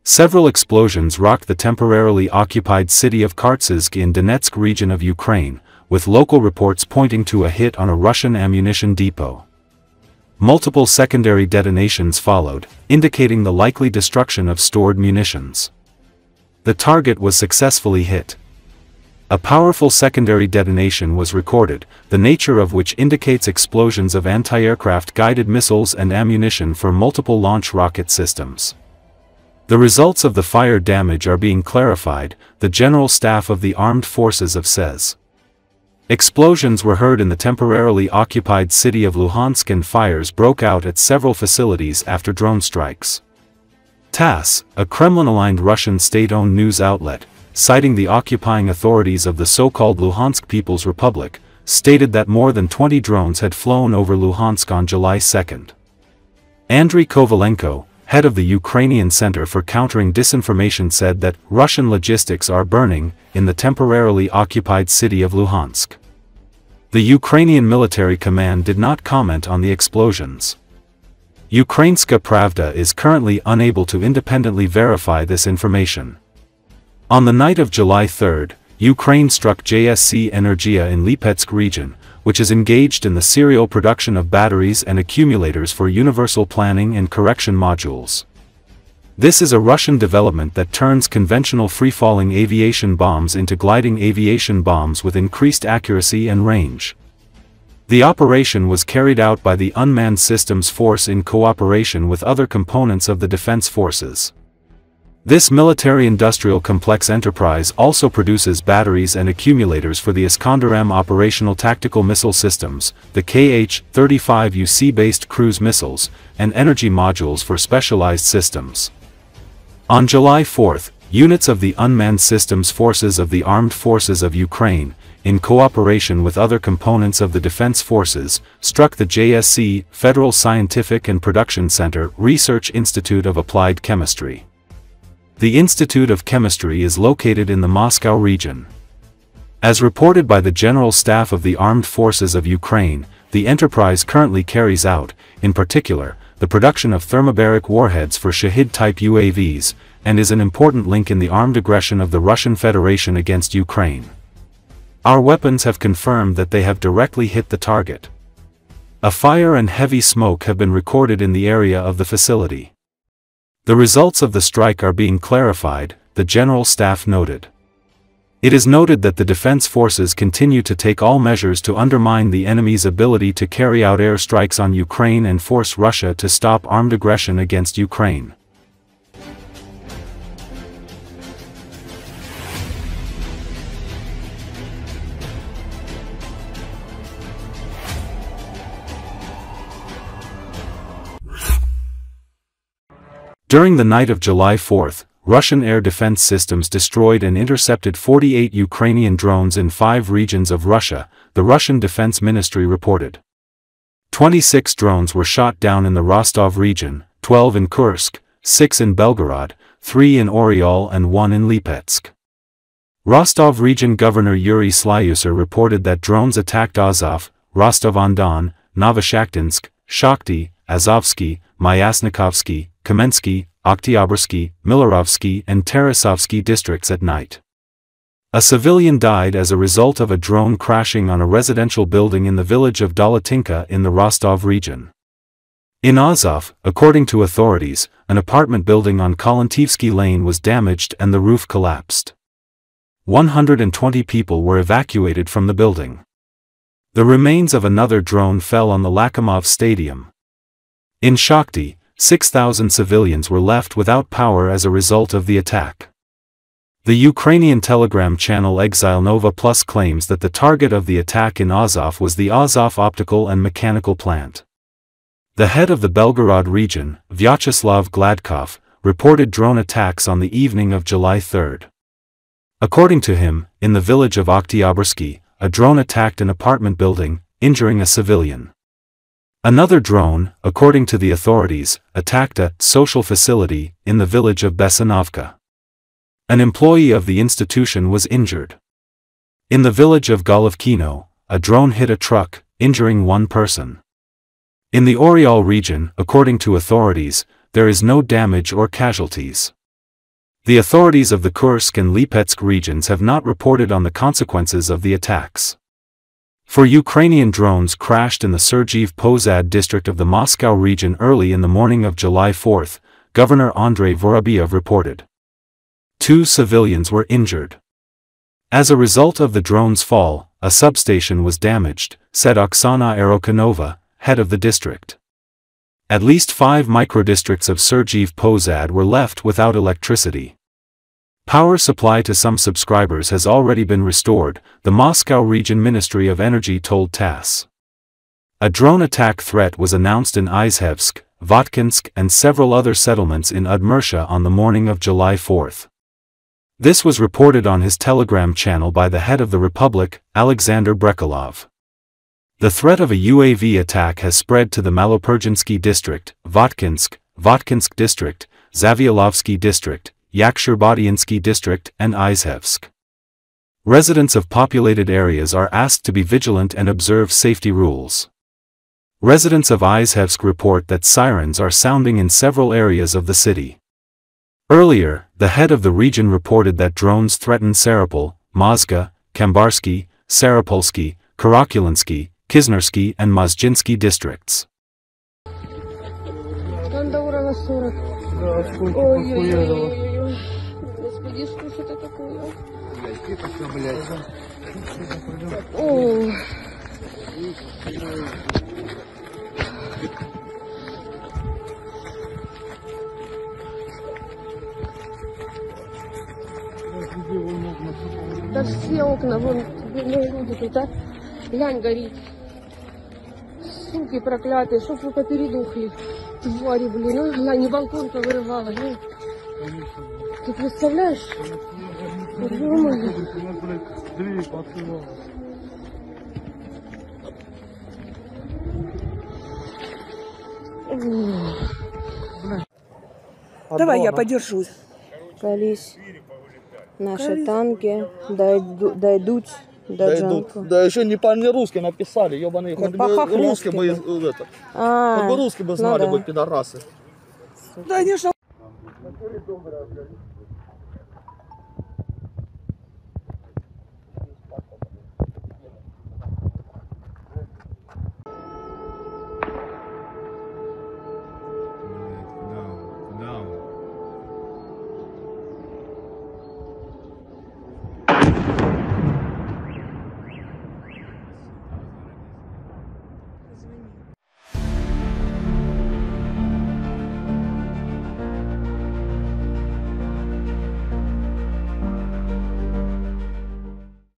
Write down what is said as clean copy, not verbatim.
Several explosions rocked the temporarily occupied city of Khartsyzk in Donetsk region of Ukraine, with local reports pointing to a hit on a Russian ammunition depot. Multiple secondary detonations followed, indicating the likely destruction of stored munitions. The target was successfully hit. A powerful secondary detonation was recorded, the nature of which indicates explosions of anti-aircraft guided missiles and ammunition for multiple launch rocket systems. The results of the fire damage are being clarified, the General Staff of the Armed Forces says. Explosions were heard in the temporarily occupied city of Luhansk and fires broke out at several facilities after drone strikes. TASS, a Kremlin-aligned Russian state-owned news outlet, citing the occupying authorities of the so-called Luhansk People's Republic, stated that more than 20 drones had flown over Luhansk on July 2. Andriy Kovalenko, head of the Ukrainian Center for Countering Disinformation, said that Russian logistics are burning in the temporarily occupied city of Luhansk. The Ukrainian military command did not comment on the explosions. Ukrainska Pravda is currently unable to independently verify this information. On the night of July 3, Ukraine struck JSC Energia in Lipetsk region, which is engaged in the serial production of batteries and accumulators for universal planning and correction modules. This is a Russian development that turns conventional free-falling aviation bombs into gliding aviation bombs with increased accuracy and range. The operation was carried out by the Unmanned Systems Force in cooperation with other components of the defense forces. This military-industrial complex enterprise also produces batteries and accumulators for the Iskander-M operational tactical missile systems, the Kh-35UC-based cruise missiles, and energy modules for specialized systems. On July 4, units of the Unmanned Systems Forces of the Armed Forces of Ukraine, in cooperation with other components of the defense forces, struck the JSC Federal Scientific and Production Center Research Institute of Applied Chemistry. The Institute of Chemistry is located in the Moscow region. As reported by the General Staff of the Armed Forces of Ukraine, the enterprise currently carries out, in particular, the production of thermobaric warheads for Shahid-type UAVs, and is an important link in the armed aggression of the Russian Federation against Ukraine. Our weapons have confirmed that they have directly hit the target. A fire and heavy smoke have been recorded in the area of the facility. The results of the strike are being clarified, the General Staff noted. It is noted that the defense forces continue to take all measures to undermine the enemy's ability to carry out air strikes on Ukraine and force Russia to stop armed aggression against Ukraine. During the night of July 4, Russian air defense systems destroyed and intercepted 48 Ukrainian drones in 5 regions of Russia, the Russian Defense Ministry reported. 26 drones were shot down in the Rostov region, 12 in Kursk, 6 in Belgorod, 3 in Oryol and 1 in Lipetsk. Rostov region Governor Yuri Slyuser reported that drones attacked Azov, Rostov-on-Don, Novoshakhtinsk, Shakhty, Azovsky, Myasnikovsky, Kamensky, Oktyabrski, Milarovsky and Tarasovsky districts at night. A civilian died as a result of a drone crashing on a residential building in the village of Dolatinka in the Rostov region. In Azov, according to authorities, an apartment building on Kolentivsky Lane was damaged and the roof collapsed. 120 people were evacuated from the building. The remains of another drone fell on the Lakhimov Stadium. In Shakhty, 6,000 civilians were left without power as a result of the attack. The Ukrainian telegram channel Exile Nova Plus claims that the target of the attack in Azov was the Azov optical and mechanical plant. The head of the Belgorod region, Vyacheslav Gladkov, reported drone attacks on the evening of July 3. According to him, in the village of Oktyabrski, a drone attacked an apartment building, injuring a civilian. Another drone, according to the authorities, attacked a social facility in the village of Besanovka. An employee of the institution was injured. In the village of Golovkino, a drone hit a truck, injuring 1 person. In the Oryol region, according to authorities, there is no damage or casualties. The authorities of the Kursk and Lipetsk regions have not reported on the consequences of the attacks. 4 Ukrainian drones crashed in the Sergiev Pozad district of the Moscow region early in the morning of July 4, Governor Andrei Vorobyev reported. 2 civilians were injured. As a result of the drone's fall, a substation was damaged, said Oksana Arokanova, head of the district. At least 5 microdistricts of Sergiev Pozad were left without electricity. Power supply to some subscribers has already been restored, the Moscow Region Ministry of Energy told TASS. A drone attack threat was announced in Izhevsk, Votkinsk and several other settlements in Udmurtia on the morning of July 4. This was reported on his Telegram channel by the head of the Republic, Alexander Brekalov. The threat of a UAV attack has spread to the Maloperginsky district, Votkinsk district, Zavyalovsky district, Yakshirbodiansky district, and Izhevsk. Residents of populated areas are asked to be vigilant and observe safety rules. Residents of Izhevsk report that sirens are sounding in several areas of the city. Earlier, the head of the region reported that drones threatened Sarapol, Mozga, Kambarsky, Sarapolsky, Karakulinsky, Kiznersky and Mozhinsky districts. Даже все окна, вон, бедные люди тут, а? Глянь, горит. Суки проклятые, чтоб вы попередухли. Твари, блин, а? Глянь, балкон повырывала, глянь. Ты представляешь? Давай я подержусь. Колись. Наши танки дойдут до Джанку. Да еще не по-русски написали, ебаные. Хоть бы русский бы это. Хоть бы русский бы знали бы, пидорасы. Да, конечно.